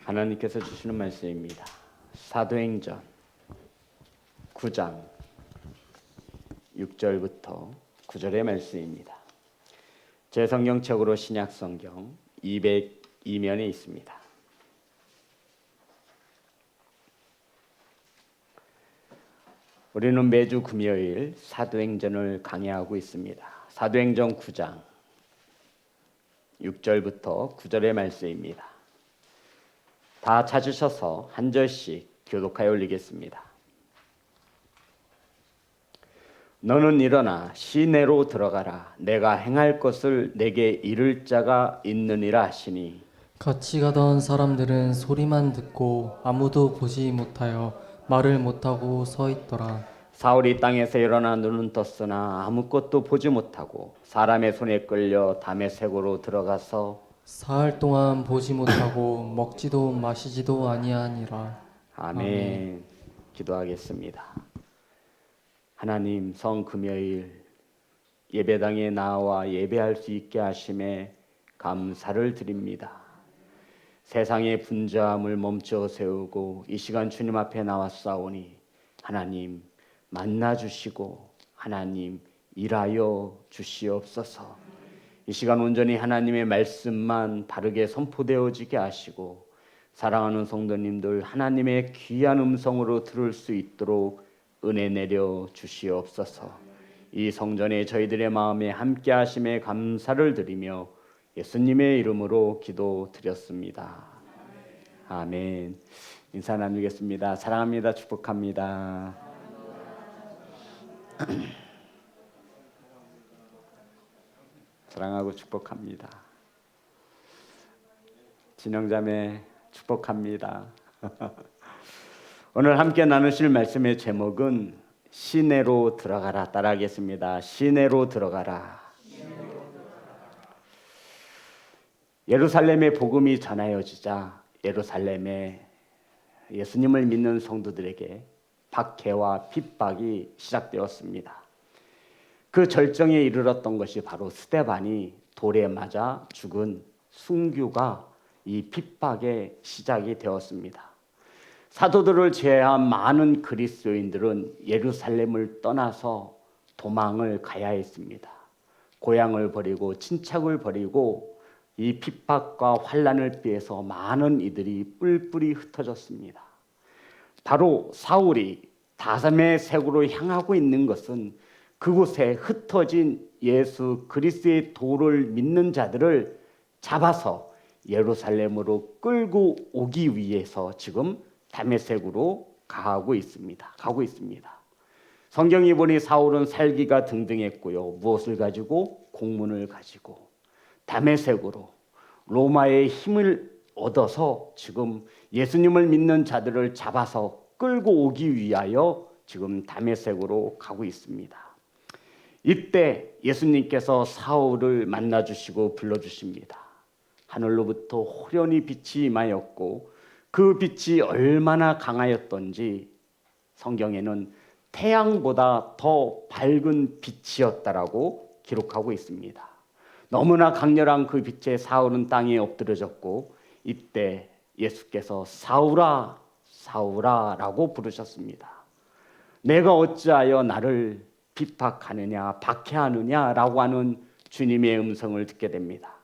하나님께서 주시는 말씀입니다. 사도행전 9장 6절부터 9절의 말씀입니다. 제 성경책으로 신약성경 202면에 있습니다. 우리는 매주 금요일 사도행전을 강의하고 있습니다. 사도행전 9장 6절부터 9절의 말씀입니다. 다 찾으셔서 한 절씩 교독하여 올리겠습니다. 너는 일어나 시내로 들어가라. 내가 행할 것을 내게 이를 자가 있느니라 하시니 같이 가던 사람들은 소리만 듣고 아무도 보지 못하여 말을 못하고 서 있더라. 사울이 땅에서 일어나 눈은 떴으나 아무것도 보지 못하고 사람의 손에 끌려 다메섹으로 들어가서 사흘 동안 보지 못하고 먹지도 마시지도 아니하니라. 아멘. 기도하겠습니다. 하나님, 성 금요일 예배당에 나와 예배할 수 있게 하심에 감사를 드립니다. 세상의 분주함을 멈춰 세우고 이 시간 주님 앞에 나왔사오니 하나님 만나 주시고 하나님 일하여 주시옵소서. 이 시간 온전히 하나님의 말씀만 바르게 선포되어지게 하시고 사랑하는 성도님들 하나님의 귀한 음성으로 들을 수 있도록 은혜 내려 주시옵소서. 이 성전에 저희들의 마음에 함께 하심에 감사를 드리며 예수님의 이름으로 기도드렸습니다. 아멘. 인사 나누겠습니다. 사랑합니다. 축복합니다. 사랑하고 축복합니다. 진영자매 축복합니다. 오늘 함께 나누실 말씀의 제목은 시내로 들어가라. 따라하겠습니다. 시내로 들어가라. 예루살렘의 복음이 전하여지자 예루살렘에 예수님을 믿는 성도들에게 박해와 핍박이 시작되었습니다. 그 절정에 이르렀던 것이 바로 스데반이 돌에 맞아 죽은 순교가 이 핍박의 시작이 되었습니다. 사도들을 제외한 많은 그리스도인들은 예루살렘을 떠나서 도망을 가야 했습니다. 고향을 버리고 친척을 버리고 이 핍박과 환난을 피해서 많은 이들이 뿔뿔이 흩어졌습니다. 바로 사울이 다메섹으로 향하고 있는 것은 그곳에 흩어진 예수 그리스도의 도를 믿는 자들을 잡아서 예루살렘으로 끌고 오기 위해서 지금 다메섹으로 가고 있습니다. 성경이 보니 사울은 살기가 등등했고요. 무엇을 가지고? 공문을 가지고 다메섹으로 로마의 힘을 얻어서 지금 예수님을 믿는 자들을 잡아서 끌고 오기 위하여 지금 다메섹으로 가고 있습니다. 이때 예수님께서 사울을 만나주시고 불러주십니다. 하늘로부터 호련히 빛이 임하였고 그 빛이 얼마나 강하였던지 성경에는 태양보다 더 밝은 빛이었다라고 기록하고 있습니다. 너무나 강렬한 그 빛에 사울은 땅에 엎드려졌고 이때 예수께서 사울아 사울아 라고 부르셨습니다. 내가 어찌하여 나를 핍박하느냐 박해하느냐 라고 하는 주님의 음성을 듣게 됩니다.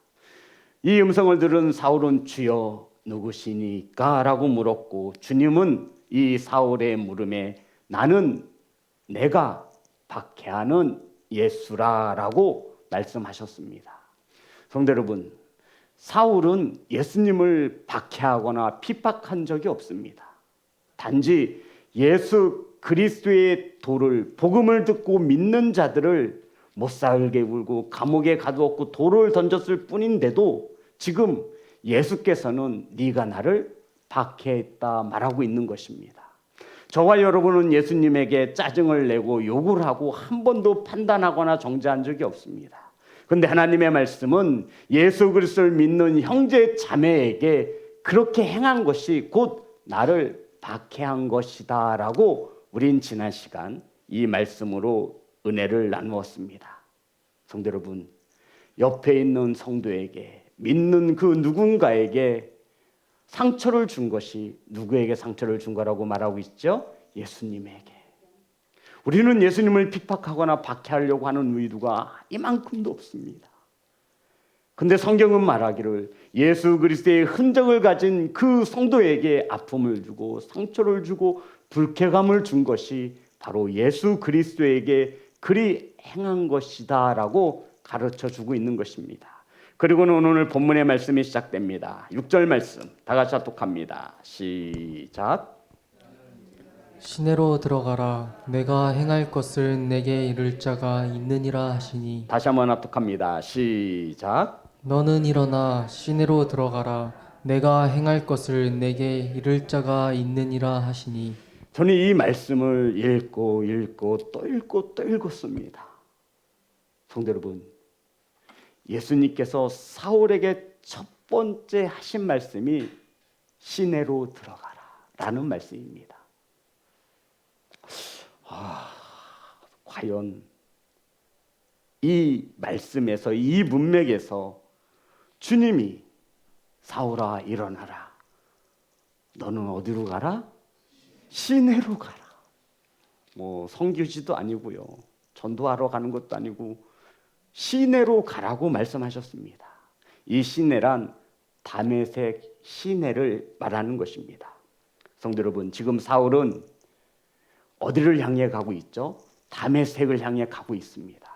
이 음성을 들은 사울은 주여 누구시니까 라고 물었고 주님은 이 사울의 물음에 나는 내가 박해하는 예수라 라고 말씀하셨습니다. 성도 여러분, 사울은 예수님을 박해하거나 핍박한 적이 없습니다. 단지 예수 그리스도의 도를 복음을 듣고 믿는 자들을 못 살게 굴고 감옥에 가두었고 돌을 던졌을 뿐인데도 지금 예수께서는 네가 나를 박해했다 말하고 있는 것입니다. 저와 여러분은 예수님에게 짜증을 내고 욕을 하고 한 번도 판단하거나 정죄한 적이 없습니다. 그런데 하나님의 말씀은 예수 그리스도를 믿는 형제 자매에게 그렇게 행한 것이 곧 나를 박해한 것이다 라고 우린 지난 시간 이 말씀으로 은혜를 나누었습니다. 성도 여러분, 옆에 있는 성도에게 믿는 그 누군가에게 상처를 준 것이 누구에게 상처를 준 거라고 말하고 있죠? 예수님에게. 우리는 예수님을 핍박하거나 박해하려고 하는 의도가 이만큼도 없습니다. 근데 성경은 말하기를 예수 그리스도의 흔적을 가진 그 성도에게 아픔을 주고 상처를 주고 불쾌감을 준 것이 바로 예수 그리스도에게 그리 행한 것이다 라고 가르쳐 주고 있는 것입니다. 그리고는 오늘 본문의 말씀이 시작됩니다. 6절 말씀 다 같이 합독합니다. 시작. 시내로 들어가라. 내가 행할 것을 내게 이를 자가 있느니라 하시니. 다시 한번 합독합니다. 시작. 너는 일어나 시내로 들어가라. 내가 행할 것을 내게 이를 자가 있느니라 하시니. 저는 이 말씀을 읽고 또 읽었습니다. 성도 여러분, 예수님께서 사울에게 첫 번째 하신 말씀이 시내로 들어가라 라는 말씀입니다. 과연 이 말씀에서, 이 문맥에서 주님이 사울아 일어나라, 너는 어디로 가라? 시내로 가라. 뭐 성교지도 아니고요, 전도하러 가는 것도 아니고 시내로 가라고 말씀하셨습니다. 이 시내란 다메섹 시내를 말하는 것입니다. 성도 여러분, 지금 사울은 어디를 향해 가고 있죠? 다메섹을 향해 가고 있습니다.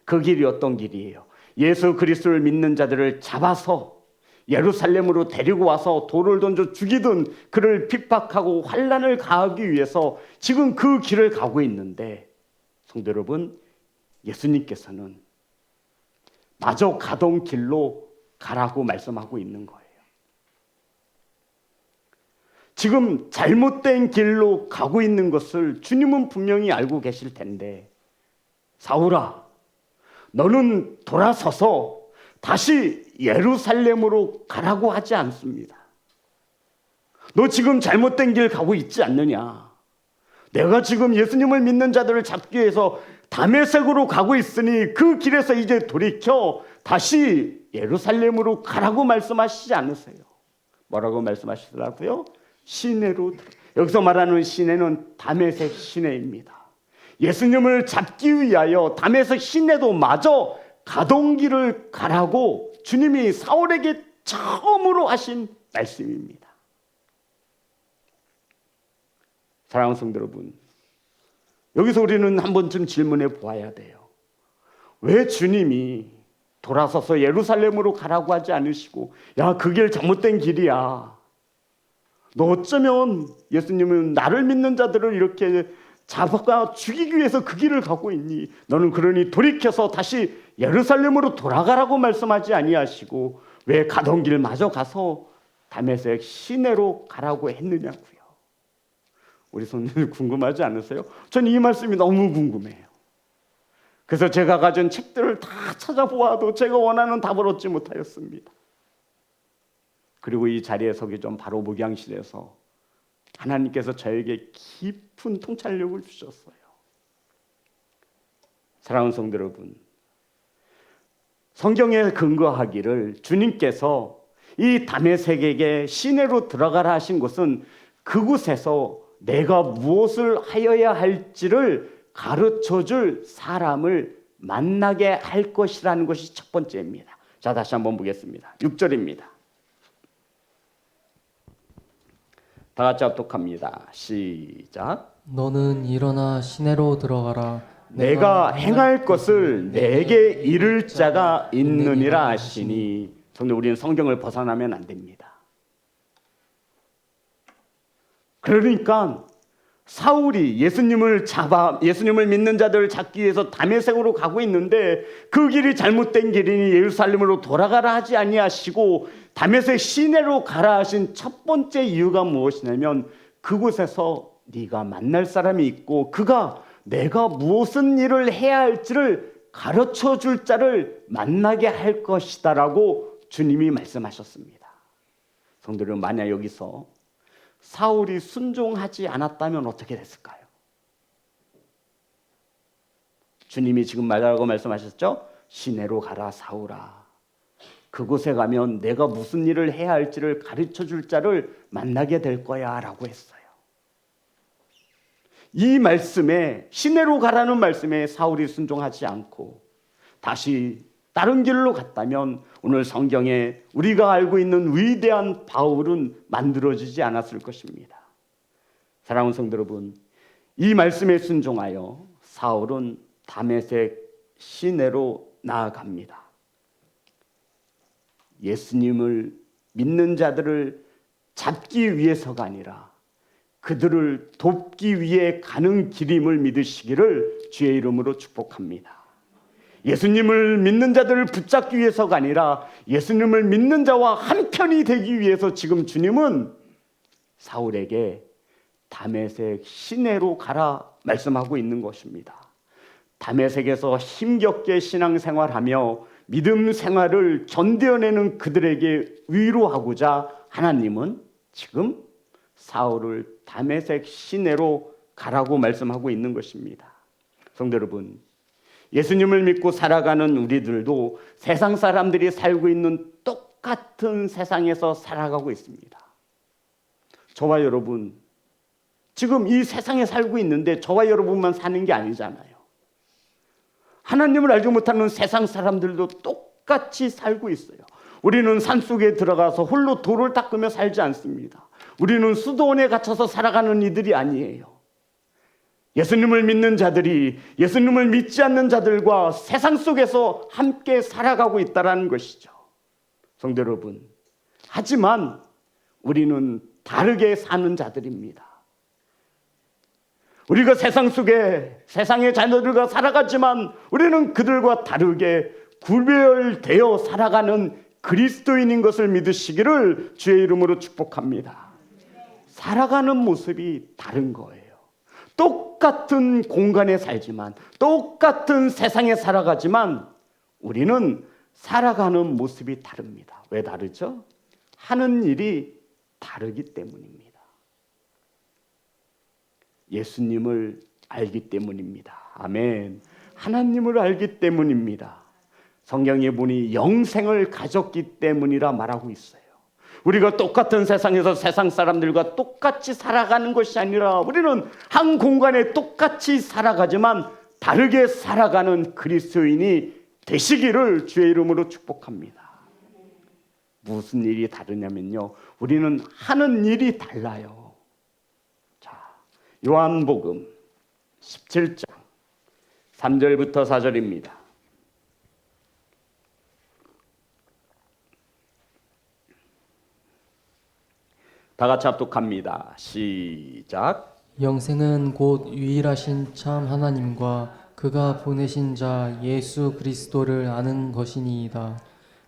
그 길이 어떤 길이에요? 예수 그리스도를 믿는 자들을 잡아서 예루살렘으로 데리고 와서 돌을 던져 죽이든 그를 핍박하고 환난을 가하기 위해서 지금 그 길을 가고 있는데, 성도 여러분, 예수님께서는 마저 가던 길로 가라고 말씀하고 있는 거예요. 지금 잘못된 길로 가고 있는 것을 주님은 분명히 알고 계실 텐데, 사울아, 너는 돌아서서 다시 예루살렘으로 가라고 하지 않습니다. 너 지금 잘못된 길 가고 있지 않느냐? 내가 지금 예수님을 믿는 자들을 잡기 위해서 다메섹으로 가고 있으니 그 길에서 이제 돌이켜 다시 예루살렘으로 가라고 말씀하시지 않으세요? 뭐라고 말씀하시더라고요? 시내로. 여기서 말하는 시내는 다메섹 시내입니다. 예수님을 잡기 위하여 다메섹 시내도 마저 가던 길을 가라고 주님이 사울에게 처음으로 하신 말씀입니다. 사랑하는 성도 여러분, 여기서 우리는 한 번쯤 질문해 보아야 돼요. 왜 주님이 돌아서서 예루살렘으로 가라고 하지 않으시고, 야, 그 길 잘못된 길이야, 너 어쩌면 예수님은 나를 믿는 자들을 이렇게 잡아가 죽이기 위해서 그 길을 가고 있니? 너는 그러니 돌이켜서 다시 예루살렘으로 돌아가라고 말씀하지 아니하시고 왜 가던 길 마저 가서 다메섹 시내로 가라고 했느냐고요. 우리 손님들 궁금하지 않으세요? 전 이 말씀이 너무 궁금해요. 그래서 제가 가진 책들을 다 찾아보아도 제가 원하는 답을 얻지 못하였습니다. 그리고 이 자리에 서기 전 바로 목양실에서 하나님께서 저에게 깊은 통찰력을 주셨어요. 사랑하는 성도 여러분, 성경에 근거하기를 주님께서 이 다메섹에게 시내로 들어가라 하신 것은 그곳에서 내가 무엇을 하여야 할지를 가르쳐줄 사람을 만나게 할 것이라는 것이 첫 번째입니다. 자, 다시 한번 보겠습니다. 6절입니다. 다 같이 합독합니다. 시작. 너는 일어나 시내로 들어가라. 내가 행할 것을 내게 이를 자가 있느니라 하시니. 성도, 우리는 성경을 벗어나면 안 됩니다. 그러니까 사울이 예수님을 믿는 자들을 잡기 위해서 다메섹으로 가고 있는데 그 길이 잘못된 길이니 예루살렘으로 돌아가라 하지 아니하시고 다메섹 시내로 가라 하신 첫 번째 이유가 무엇이냐면, 그곳에서 네가 만날 사람이 있고 그가 내가 무슨 일을 해야 할지를 가르쳐 줄 자를 만나게 할 것이다라고 주님이 말씀하셨습니다. 성도들은 만약 여기서 사울이 순종하지 않았다면 어떻게 됐을까요? 주님이 지금 말하라고 말씀하셨죠? 시내로 가라 사울아. 그곳에 가면 내가 무슨 일을 해야 할지를 가르쳐 줄 자를 만나게 될 거야 라고 했어요. 이 말씀에, 시내로 가라는 말씀에 사울이 순종하지 않고 다시 다른 길로 갔다면 오늘 성경에 우리가 알고 있는 위대한 바울은 만들어지지 않았을 것입니다. 사랑하는 성도 여러분, 이 말씀에 순종하여 사울은 다메섹 시내로 나아갑니다. 예수님을 믿는 자들을 잡기 위해서가 아니라 그들을 돕기 위해 가는 길임을 믿으시기를 주의 이름으로 축복합니다. 예수님을 믿는 자들을 붙잡기 위해서가 아니라 예수님을 믿는 자와 한편이 되기 위해서 지금 주님은 사울에게 다메섹 시내로 가라 말씀하고 있는 것입니다. 다메섹에서 힘겹게 신앙생활하며 믿음 생활을 견뎌내는 그들에게 위로하고자 하나님은 지금 사울을 다메섹 시내로 가라고 말씀하고 있는 것입니다. 성도 여러분, 예수님을 믿고 살아가는 우리들도 세상 사람들이 살고 있는 똑같은 세상에서 살아가고 있습니다. 저와 여러분, 지금 이 세상에 살고 있는데 저와 여러분만 사는 게 아니잖아요. 하나님을 알지 못하는 세상 사람들도 똑같이 살고 있어요. 우리는 산속에 들어가서 홀로 돌을 닦으며 살지 않습니다. 우리는 수도원에 갇혀서 살아가는 이들이 아니에요. 예수님을 믿는 자들이 예수님을 믿지 않는 자들과 세상 속에서 함께 살아가고 있다는 것이죠. 성도 여러분, 하지만 우리는 다르게 사는 자들입니다. 우리가 세상 속에 세상의 자녀들과 살아가지만 우리는 그들과 다르게 구별되어 살아가는 그리스도인인 것을 믿으시기를 주의 이름으로 축복합니다. 살아가는 모습이 다른 거예요. 똑같은 공간에 살지만, 똑같은 세상에 살아가지만 우리는 살아가는 모습이 다릅니다. 왜 다르죠? 하는 일이 다르기 때문입니다. 예수님을 알기 때문입니다. 아멘. 하나님을 알기 때문입니다. 성경에 보니 영생을 가졌기 때문이라 말하고 있어요. 우리가 똑같은 세상에서 세상 사람들과 똑같이 살아가는 것이 아니라 우리는 한 공간에 똑같이 살아가지만 다르게 살아가는 그리스도인이 되시기를 주의 이름으로 축복합니다. 무슨 일이 다르냐면요, 우리는 하는 일이 달라요. 자, 요한복음 17장 3절부터 4절입니다. 다 같이 합독합니다. 시작. 영생은 곧 유일하신 참 하나님과 그가 보내신 자 예수 그리스도를 아는 것이니이다.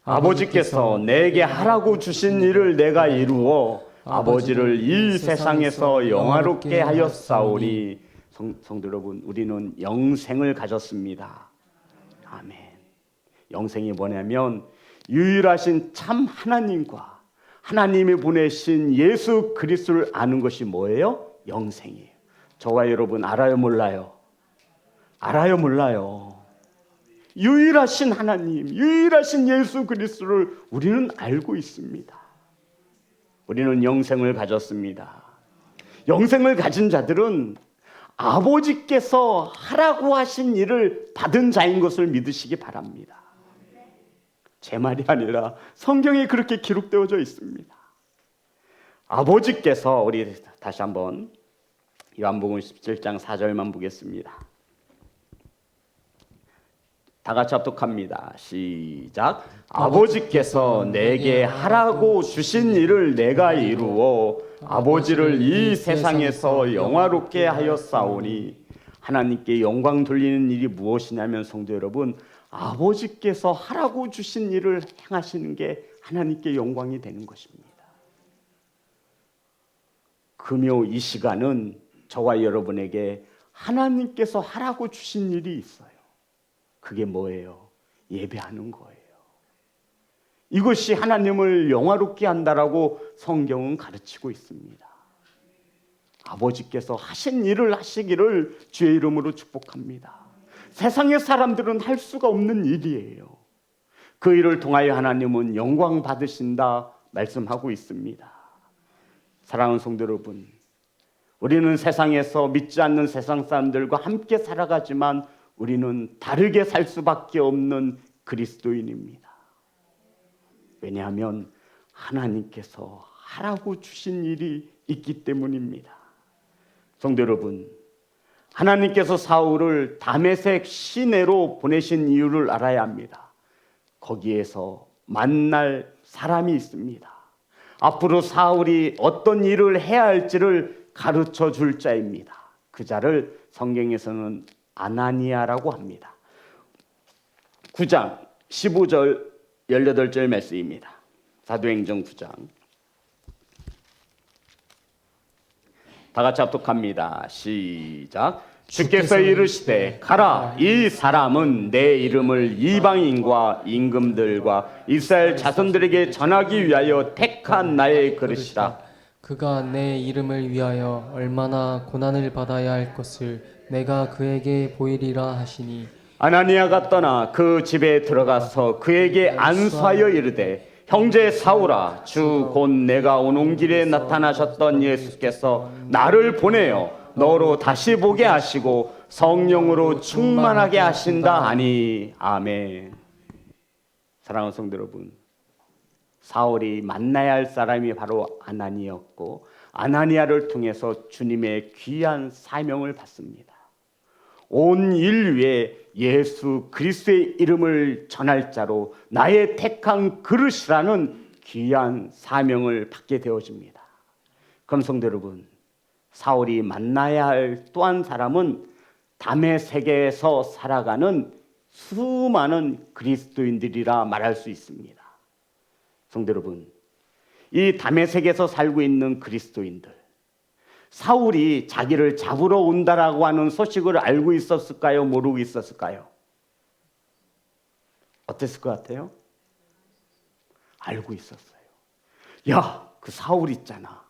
아버지께서 내게 하라고 주신 일을 내가 이루어 아버지를 이 세상에서 영화롭게 하였사오니. 성도 여러분, 우리는 영생을 가졌습니다. 아멘. 영생이 뭐냐면 유일하신 참 하나님과 하나님이 보내신 예수 그리스도를 아는 것이 뭐예요? 영생이에요. 저와 여러분 알아요, 몰라요? 알아요, 몰라요? 유일하신 하나님, 유일하신 예수 그리스도를 우리는 알고 있습니다. 우리는 영생을 가졌습니다. 영생을 가진 자들은 아버지께서 하라고 하신 일을 받은 자인 것을 믿으시기 바랍니다. 제 말이 아니라 성경에 그렇게 기록되어져 있습니다. 아버지께서, 우리 다시 한번 요한복음 17장 4절만 보겠습니다. 다 같이 합독합니다. 시작. 아버지께서 내게 하라고 주신 일을 내가 이루어 아버지를 이 세상에서 영화롭게 하였사오니. 하나님께 영광 돌리는 일이 무엇이냐면 성도 여러분, 아버지께서 하라고 주신 일을 행하시는 게 하나님께 영광이 되는 것입니다. 금요 이 시간은 저와 여러분에게 하나님께서 하라고 주신 일이 있어요. 그게 뭐예요? 예배하는 거예요. 이것이 하나님을 영화롭게 한다라고 성경은 가르치고 있습니다. 아버지께서 하신 일을 하시기를 주의 이름으로 축복합니다. 세상의 사람들은 할 수가 없는 일이에요. 그 일을 통하여 하나님은 영광 받으신다 말씀하고 있습니다. 사랑하는 성도 여러분, 우리는 세상에서 믿지 않는 세상 사람들과 함께 살아가지만 우리는 다르게 살 수밖에 없는 그리스도인입니다. 왜냐하면 하나님께서 하라고 주신 일이 있기 때문입니다. 성도 여러분, 하나님께서 사울을 다메섹 시내로 보내신 이유를 알아야 합니다. 거기에서 만날 사람이 있습니다. 앞으로 사울이 어떤 일을 해야 할지를 가르쳐 줄 자입니다. 그 자를 성경에서는 아나니아라고 합니다. 9장 15절 18절 말씀입니다. 사도행전 9장 다 같이 합독합니다. 시작. 주께서 이르시되 가라, 이 사람은 내 이름을 이방인과 임금들과 이스라엘 자손들에게 전하기 위하여 택한 나의 그릇이라. 그가 내 이름을 위하여 얼마나 고난을 받아야 할 것을 내가 그에게 보이리라 하시니. 아나니아가 떠나 그 집에 들어가서 그에게 안수하여 이르되 형제 사울아, 주 곧 내가 오는 길에 나타나셨던 예수께서 나를 보내어 너로 다시 보게 하시고 성령으로 충만하게 하신다 하니. 아멘. 사랑하는 성도 여러분, 사울이 만나야 할 사람이 바로 아나니아였고 아나니아를 통해서 주님의 귀한 사명을 받습니다. 온 인류에 예수 그리스도의 이름을 전할 자로 나의 택한 그릇이라는 귀한 사명을 받게 되어집니다. 그럼 성도 여러분, 사울이 만나야 할 또 한 사람은 다메섹에서 살아가는 수많은 그리스도인들이라 말할 수 있습니다. 성도 여러분, 이 다메섹에서 살고 있는 그리스도인들, 사울이 자기를 잡으러 온다라고 하는 소식을 알고 있었을까요? 모르고 있었을까요? 어땠을 것 같아요? 알고 있었어요. 야, 그 사울 있잖아.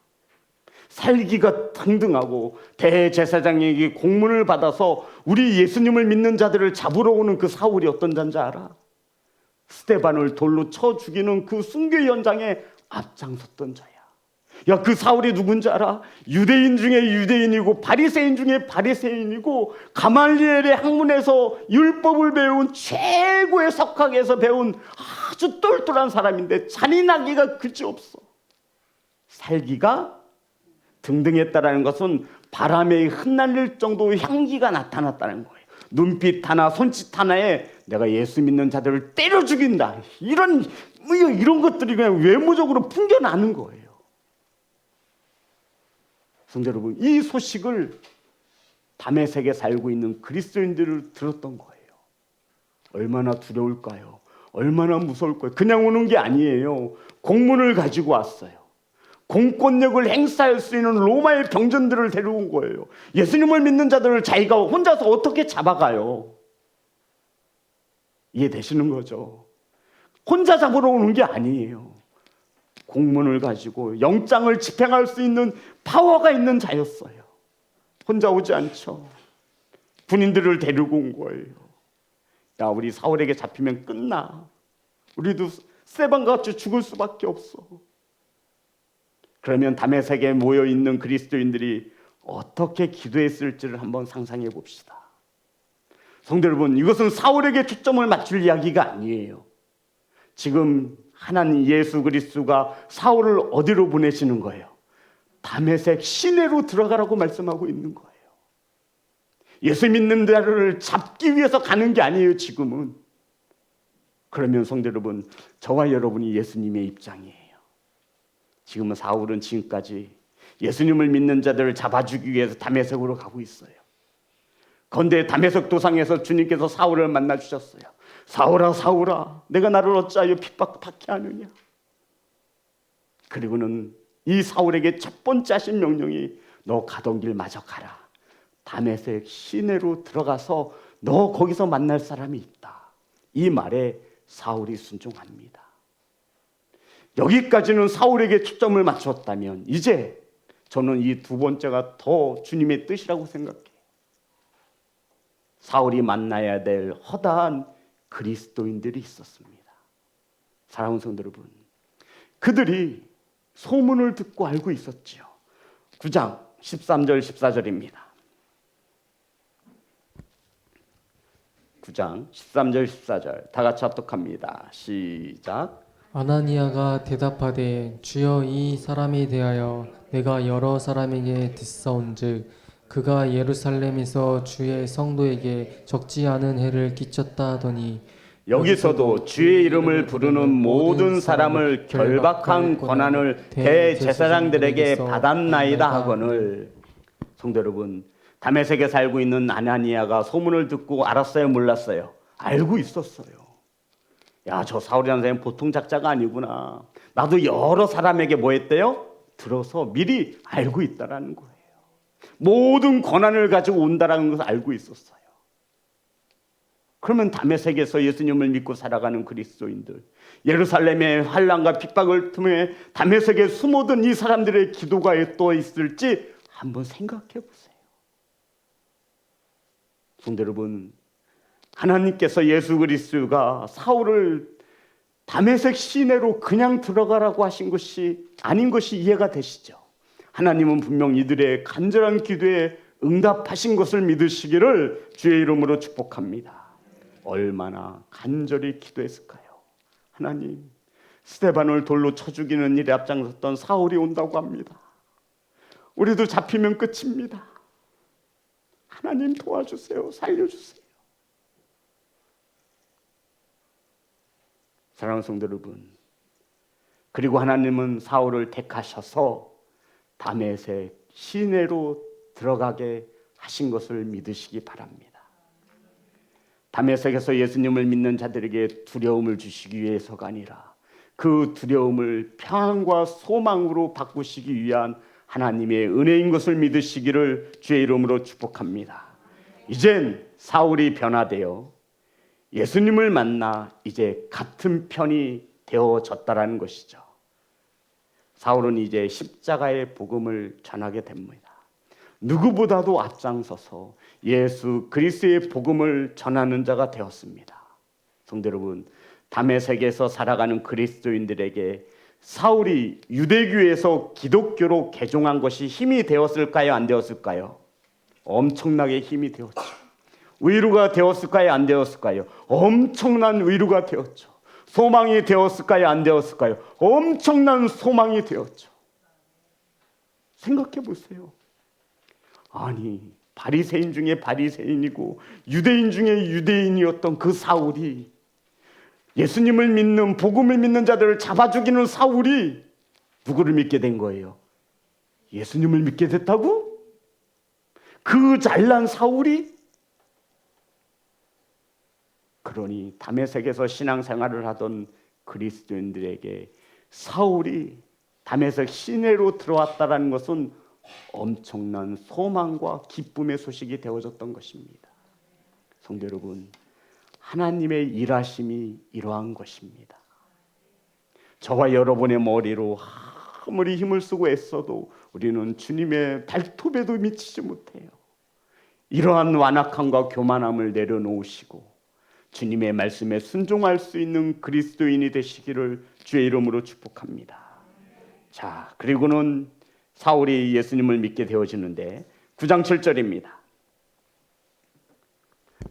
살기가 등등하고 대제사장에게 공문을 받아서 우리 예수님을 믿는 자들을 잡으러 오는 그 사울이 어떤 자인지 알아? 스데반을 돌로 쳐 죽이는 그 순교 현장에 앞장섰던 자야. 야, 그 사울이 누군지 알아? 유대인 중에 유대인이고 바리새인 중에 바리새인이고 가말리엘의 학문에서 율법을 배운 최고의 석학에서 배운 아주 똘똘한 사람인데 잔인하기가 그지없어. 살기가 등등했다라는 것은 바람에 흩날릴 정도의 향기가 나타났다는 거예요. 눈빛 하나 손짓 하나에 내가 예수 믿는 자들을 때려 죽인다, 이런 것들이 그냥 외모적으로 풍겨나는 거예요. 성도 여러분, 이 소식을 다메섹에 살고 있는 그리스도인들을 들었던 거예요. 얼마나 두려울까요? 얼마나 무서울까요? 그냥 오는 게 아니에요. 공문을 가지고 왔어요. 공권력을 행사할 수 있는 로마의 병전들을 데려온 거예요. 예수님을 믿는 자들을 자기가 혼자서 어떻게 잡아가요? 이해되시는 거죠? 혼자 잡으러 오는 게 아니에요. 공문을 가지고 영장을 집행할 수 있는 파워가 있는 자였어요. 혼자 오지 않죠. 군인들을 데리고 온 거예요. 야, 우리 사울에게 잡히면 끝나. 우리도 세방같이 죽을 수밖에 없어. 그러면 다메섹에 모여있는 그리스도인들이 어떻게 기도했을지를 한번 상상해 봅시다. 성도 여러분, 이것은 사울에게 초점을 맞출 이야기가 아니에요. 지금 하나님 예수 그리스도가 사울을 어디로 보내시는 거예요? 다메섹 시내로 들어가라고 말씀하고 있는 거예요. 예수 믿는 자를 잡기 위해서 가는 게 아니에요, 지금은. 그러면 성도 여러분, 저와 여러분이 예수님의 입장이에요. 지금은 사울은 지금까지 예수님을 믿는 자들을 잡아주기 위해서 다메섹으로 가고 있어요. 그런데 다메섹 도상에서 주님께서 사울을 만나 주셨어요. 사울아, 사울아, 내가 나를 어찌하여 핍박받게 하느냐? 그리고는 이 사울에게 첫 번째 하신 명령이 너 가던 길 마저 가라. 다메섹 시내로 들어가서 너 거기서 만날 사람이 있다. 이 말에 사울이 순종합니다. 여기까지는 사울에게 초점을 맞췄다면 이제 저는 이 두 번째가 더 주님의 뜻이라고 생각해요. 사울이 만나야 될 허다한 그리스도인들이 있었습니다. 사랑하는 성도 여러분, 그들이 소문을 듣고 알고 있었지요. 9장 13절 14절입니다. 9장 13절 14절 다 같이 합독합니다. 시작. 아나니아가 대답하되 주여 이 사람에 대하여 내가 여러 사람에게 듣사온즉 그가 예루살렘에서 주의 성도에게 적지 않은 해를 끼쳤다 하더니 여기서도 주의 이름을 부르는 모든 사람을 결박한 권한을 대제사장들에게 받았나이다 하거늘. 성도 여러분, 다메섹에 살고 있는 아나니아가 소문을 듣고 알았어요, 몰랐어요? 알고 있었어요. 야, 저 사울이라는 사람이 보통 작자가 아니구나. 나도 여러 사람에게 뭐 했대요? 들어서 미리 알고 있다라는 거예요. 모든 권한을 가지고 온다라는 것을 알고 있었어요. 그러면 다메섹에서 예수님을 믿고 살아가는 그리스도인들, 예루살렘의 환난과 핍박을 통해 다메섹에 숨어든 이 사람들의 기도가 또 있을지 한번 생각해 보세요. 성도 여러분, 하나님께서 예수 그리스도가 사울을 다메섹 시내로 그냥 들어가라고 하신 것이 아닌 것이 이해가 되시죠? 하나님은 분명 이들의 간절한 기도에 응답하신 것을 믿으시기를 주의 이름으로 축복합니다. 얼마나 간절히 기도했을까요? 하나님, 스데반을 돌로 쳐 죽이는 일에 앞장섰던 사울이 온다고 합니다. 우리도 잡히면 끝입니다. 하나님 도와주세요. 살려주세요. 사랑하는 성도 여러분, 그리고 하나님은 사울을 택하셔서 다메섹 시내로 들어가게 하신 것을 믿으시기 바랍니다. 다메섹에서 예수님을 믿는 자들에게 두려움을 주시기 위해서가 아니라 그 두려움을 평안과 소망으로 바꾸시기 위한 하나님의 은혜인 것을 믿으시기를 주의 이름으로 축복합니다. 이젠 사울이 변화되어 예수님을 만나 이제 같은 편이 되어졌다라는 것이죠. 사울은 이제 십자가의 복음을 전하게 됩니다. 누구보다도 앞장서서 예수 그리스도의 복음을 전하는 자가 되었습니다. 성도 여러분, 다메섹에서 살아가는 그리스도인들에게 사울이 유대교에서 기독교로 개종한 것이 힘이 되었을까요? 안 되었을까요? 엄청나게 힘이 되었죠. 위로가 되었을까요? 안 되었을까요? 엄청난 위로가 되었죠. 소망이 되었을까요? 안 되었을까요? 엄청난 소망이 되었죠. 생각해 보세요. 아니, 바리새인 중에 바리새인이고 유대인 중에 유대인이었던 그 사울이, 예수님을 믿는, 복음을 믿는 자들을 잡아 죽이는 사울이 누구를 믿게 된 거예요? 예수님을 믿게 됐다고? 그 잘난 사울이? 그러니 다메섹에서 신앙생활을 하던 그리스도인들에게 사울이 다메섹 시내로 들어왔다는 것은 엄청난 소망과 기쁨의 소식이 되어졌던 것입니다. 성도 여러분, 하나님의 일하심이 이러한 것입니다. 저와 여러분의 머리로 아무리 힘을 쓰고 애써도 우리는 주님의 발톱에도 미치지 못해요. 이러한 완악함과 교만함을 내려놓으시고 주님의 말씀에 순종할 수 있는 그리스도인이 되시기를 주의 이름으로 축복합니다. 자, 그리고는 사울이 예수님을 믿게 되어지는데 9장 7절입니다.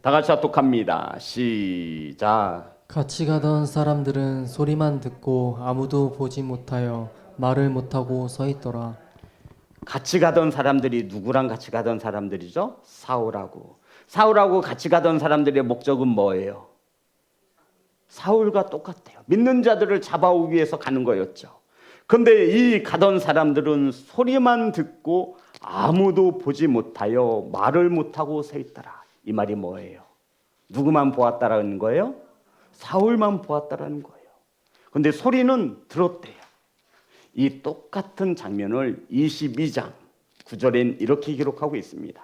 다 같이 합독합니다. 시작. 같이 가던 사람들은 소리만 듣고 아무도 보지 못하여 말을 못하고 서 있더라. 같이 가던 사람들이 누구랑 같이 가던 사람들이죠? 사울하고 같이 가던 사람들의 목적은 뭐예요? 사울과 똑같아요. 믿는 자들을 잡아오기 위해서 가는 거였죠. 그런데 이 가던 사람들은 소리만 듣고 아무도 보지 못하여 말을 못하고 서 있더라. 이 말이 뭐예요? 누구만 보았다라는 거예요? 사울만 보았다라는 거예요. 그런데 소리는 들었대요. 이 똑같은 장면을 22장 9절엔 이렇게 기록하고 있습니다.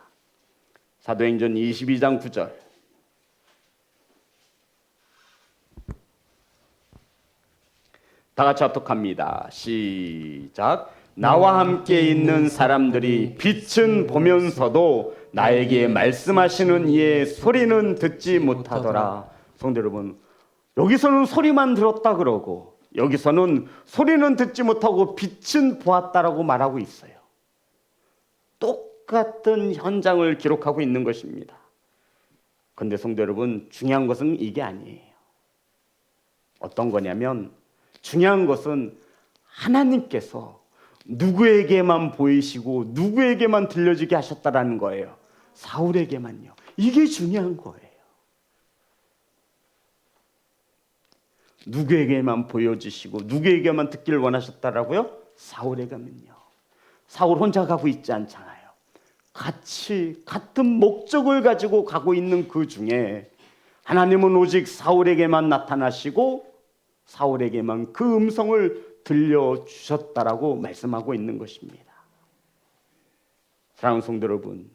사도행전 22장 9절. 다 같이 합독합니다. 시작. 나와 함께 있는 사람들이 빛은 보면서도 나에게 말씀하시는 이의 소리는 듣지 못하더라. 성도 여러분, 여기서는 소리만 들었다 그러고 여기서는 소리는 듣지 못하고 빛은 보았다라고 말하고 있어요. 똑같은 현장을 기록하고 있는 것입니다. 그런데 성도 여러분, 중요한 것은 이게 아니에요. 어떤 거냐면 중요한 것은 하나님께서 누구에게만 보이시고 누구에게만 들려지게 하셨다라는 거예요. 사울에게만요. 이게 중요한 거예요. 누구에게만 보여주시고 누구에게만 듣기를 원하셨다라고요? 사울에게만요. 사울 혼자 가고 있지 않잖아요. 같이 같은 목적을 가지고 가고 있는 그 중에 하나님은 오직 사울에게만 나타나시고 사울에게만 그 음성을 들려주셨다라고 말씀하고 있는 것입니다. 사랑하는 성도 여러분,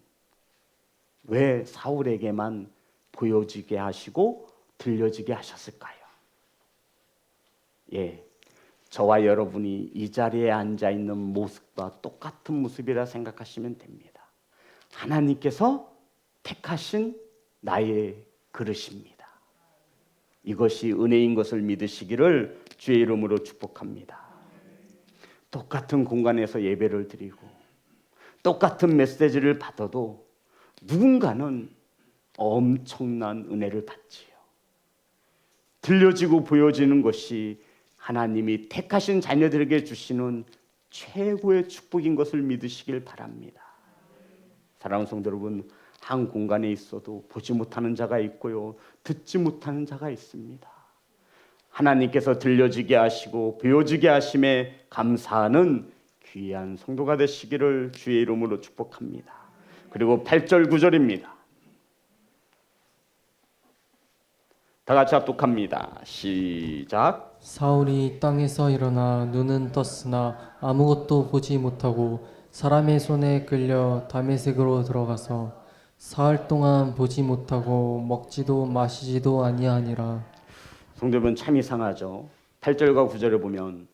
왜 사울에게만 보여지게 하시고 들려지게 하셨을까요? 저와 여러분이 이 자리에 앉아 있는 모습과 똑같은 모습이라 생각하시면 됩니다. 하나님께서 택하신 나의 그릇입니다. 이것이 은혜인 것을 믿으시기를 주의 이름으로 축복합니다. 똑같은 공간에서 예배를 드리고 똑같은 메시지를 받아도 누군가는 엄청난 은혜를 받지요. 들려지고 보여지는 것이 하나님이 택하신 자녀들에게 주시는 최고의 축복인 것을 믿으시길 바랍니다. 사랑하는 성도 여러분, 한 공간에 있어도 보지 못하는 자가 있고요, 듣지 못하는 자가 있습니다. 하나님께서 들려지게 하시고 보여지게 하심에 감사하는 귀한 성도가 되시기를 주의 이름으로 축복합니다. 그리고 8절 9절입니다. 다 같이 합독합니다. 시작. 사울이 땅에서 일어나 눈은 떴으나 아무것도 보지 못하고 사람의 손에 끌려 다메섹으로 들어가서 사흘 동안 보지 못하고 먹지도 마시지도 아니하니라. 성도 여러분, 참 이상하죠. 8절과 9절을 보면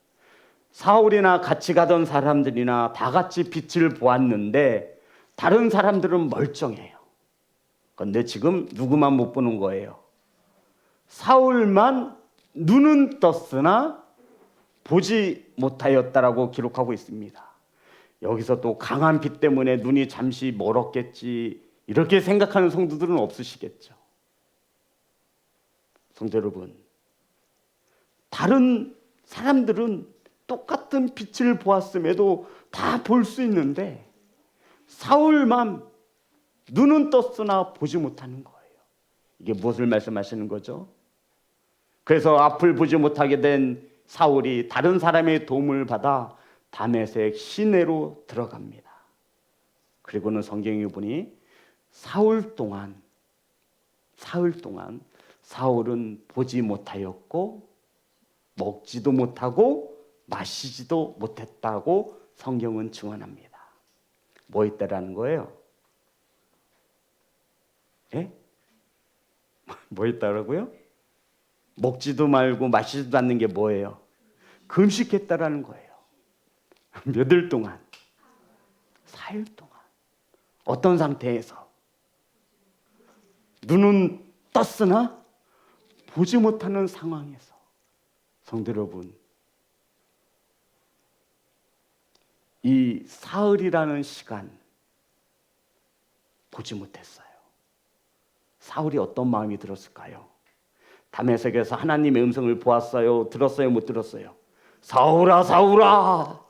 사울이나 같이 가던 사람들이나 다 같이 빛을 보았는데 다른 사람들은 멀쩡해요. 그런데 지금 누구만 못 보는 거예요? 사울만 눈은 떴으나 보지 못하였다라고 기록하고 있습니다. 여기서 또 강한 빛 때문에 눈이 잠시 멀었겠지 이렇게 생각하는 성도들은 없으시겠죠. 성도 여러분, 다른 사람들은 똑같은 빛을 보았음에도 다 볼 수 있는데 사울만 눈은 떴으나 보지 못하는 거예요. 이게 무엇을 말씀하시는 거죠? 그래서 앞을 보지 못하게 된 사울이 다른 사람의 도움을 받아 다메섹 시내로 들어갑니다. 그리고는 성경에 보니 사흘 동안 사울은 보지 못하였고 먹지도 못하고 마시지도 못했다고 성경은 증언합니다. 뭐 있다라는 거예요? 뭐 있다라고요? 먹지도 말고 마시지도 않는 게 뭐예요? 금식했다라는 거예요. 몇일 동안? 4일 동안. 어떤 상태에서? 눈은 떴으나 보지 못하는 상황에서. 성도 여러분, 이 사흘이라는 시간 보지 못했어요. 사울이 어떤 마음이 들었을까요? 다메섹에서 하나님의 음성을 보았어요? 들었어요? 못 들었어요? 사울아, 사울아!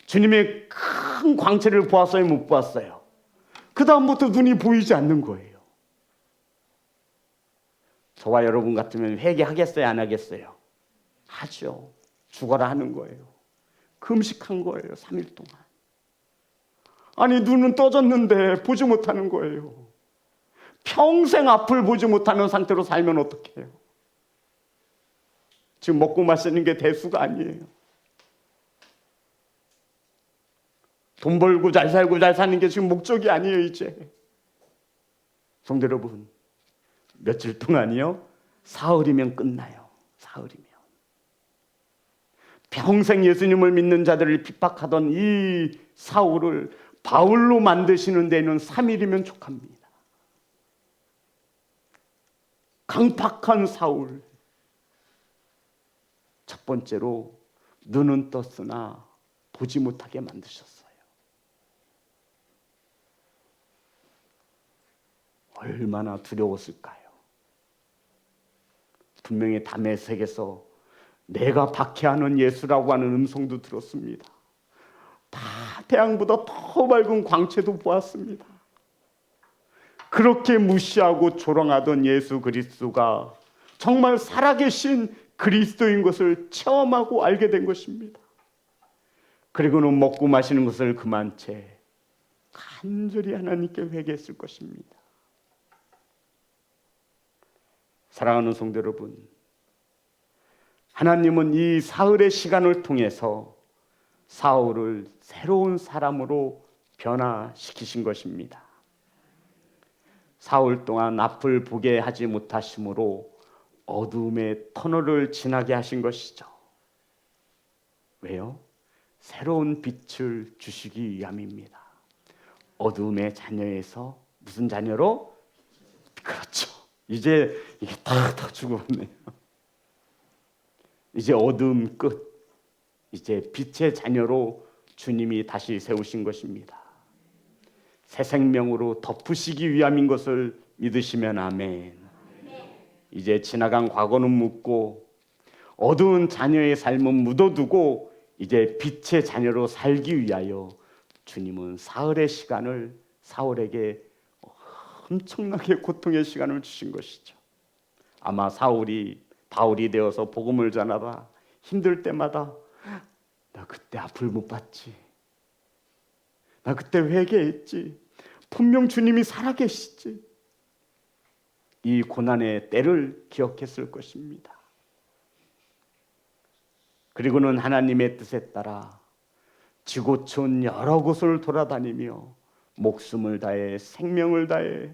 주님의 큰 광채를 보았어요? 못 보았어요? 그 다음부터 눈이 보이지 않는 거예요. 저와 여러분 같으면 회개하겠어요? 안 하겠어요? 하죠. 죽어라 하는 거예요. 금식한 거예요. 3일 동안. 아니, 눈은 떠졌는데 보지 못하는 거예요. 평생 앞을 보지 못하는 상태로 살면 어떡해요? 지금 먹고 마시는 게 대수가 아니에요. 돈 벌고 잘 살고 잘 사는 게 지금 목적이 아니에요, 이제. 성도 여러분, 며칠 동안이요? 사흘이면 끝나요. 사흘이면. 평생 예수님을 믿는 자들을 핍박하던 이 사울을 바울로 만드시는 데는 3일이면 족합니다. 강팍한 사울. 첫 번째로 눈은 떴으나 보지 못하게 만드셨어요. 얼마나 두려웠을까요? 분명히 다메섹에서 내가 박해하는 예수라고 하는 음성도 들었습니다. 태양보다 더 밝은 광채도 보았습니다. 그렇게 무시하고 조롱하던 예수 그리스도가 정말 살아계신 그리스도인 것을 체험하고 알게 된 것입니다. 그리고는 먹고 마시는 것을 그만 채 간절히 하나님께 회개했을 것입니다. 사랑하는 성도 여러분, 하나님은 이 사흘의 시간을 통해서 사울을 새로운 사람으로 변화시키신 것입니다. 사흘 동안 앞을 보게 하지 못하심으로 어둠의 터널을 지나게 하신 것이죠. 왜요? 새로운 빛을 주시기 위함입니다. 어둠의 자녀에서 무슨 자녀로? 그렇죠. 이제 이게 다 죽었네요. 이제 어둠 끝, 이제 빛의 자녀로 주님이 다시 세우신 것입니다. 새 생명으로 덮으시기 위함인 것을 믿으시면 아멘. 이제 지나간 과거는 묻고 어두운 자녀의 삶은 묻어두고 이제 빛의 자녀로 살기 위하여 주님은 사흘의 시간을 사울에게 엄청나게 고통의 시간을 주신 것이죠. 아마 사울이 바울이 되어서 복음을 전하다 힘들 때마다 나 그때 앞을 못 봤지. 나 그때 회개했지. 분명 주님이 살아계시지. 이 고난의 때를 기억했을 것입니다. 그리고는 하나님의 뜻에 따라 지고촌 여러 곳을 돌아다니며 목숨을 다해 생명을 다해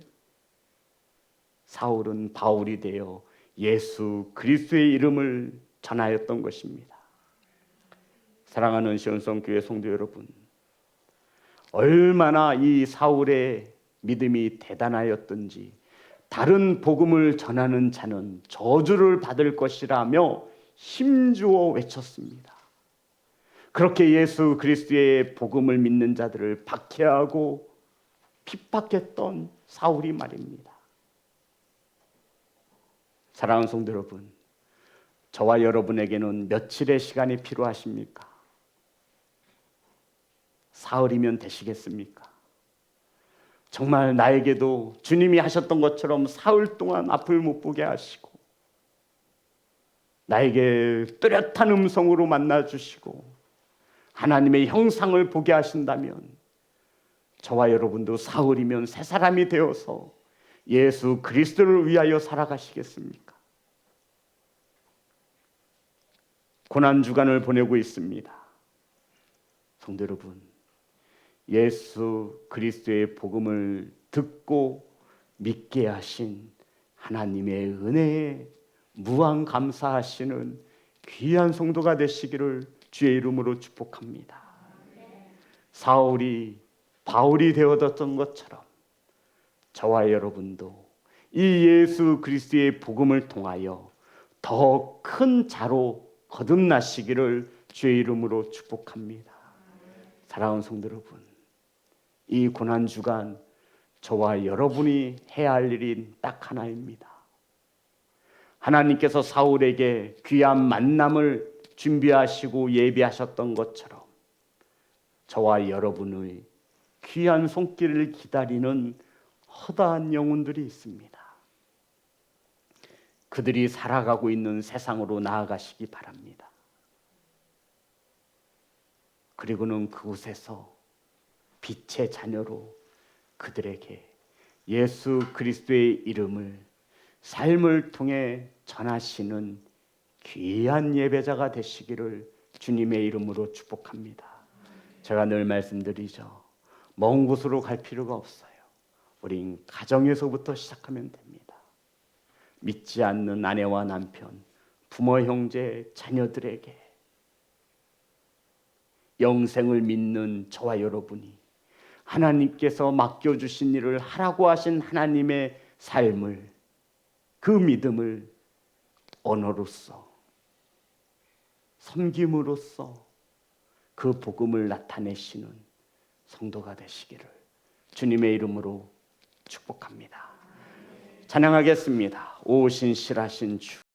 사울은 바울이 되어 예수 그리스도의 이름을 전하였던 것입니다. 사랑하는 시온성교회 성도 여러분, 얼마나 이 사울의 믿음이 대단하였던지 다른 복음을 전하는 자는 저주를 받을 것이라며 힘주어 외쳤습니다. 그렇게 예수 그리스도의 복음을 믿는 자들을 박해하고 핍박했던 사울이 말입니다. 사랑하는 성도 여러분, 저와 여러분에게는 며칠의 시간이 필요하십니까? 사흘이면 되시겠습니까? 정말 나에게도 주님이 하셨던 것처럼 사흘 동안 앞을 못 보게 하시고 나에게 뚜렷한 음성으로 만나주시고 하나님의 형상을 보게 하신다면 저와 여러분도 사흘이면 새 사람이 되어서 예수 그리스도를 위하여 살아가시겠습니까? 고난주간을 보내고 있습니다. 성도 여러분, 예수 그리스도의 복음을 듣고 믿게 하신 하나님의 은혜에 무한 감사하시는 귀한 성도가 되시기를 주의 이름으로 축복합니다. 사울이 바울이 되어졌던 것처럼 저와 여러분도 이 예수 그리스도의 복음을 통하여 더 큰 자로 거듭나시기를 주의 이름으로 축복합니다. 사랑하는 성도 여러분, 이 고난주간 저와 여러분이 해야 할 일이 딱 하나입니다. 하나님께서 사울에게 귀한 만남을 준비하시고 예비하셨던 것처럼 저와 여러분의 귀한 손길을 기다리는 허다한 영혼들이 있습니다. 그들이 살아가고 있는 세상으로 나아가시기 바랍니다. 그리고는 그곳에서 빛의 자녀로 그들에게 예수 그리스도의 이름을 삶을 통해 전하시는 귀한 예배자가 되시기를 주님의 이름으로 축복합니다. 제가 늘 말씀드리죠. 먼 곳으로 갈 필요가 없어요. 우린 가정에서부터 시작하면 됩니다. 믿지 않는 아내와 남편, 부모, 형제, 자녀들에게 영생을 믿는 저와 여러분이 하나님께서 맡겨주신 일을 하라고 하신 하나님의 삶을 그 믿음을 언어로서, 섬김으로써 그 복음을 나타내시는 성도가 되시기를 주님의 이름으로 축복합니다. 찬양하겠습니다. 오 신실하신 주.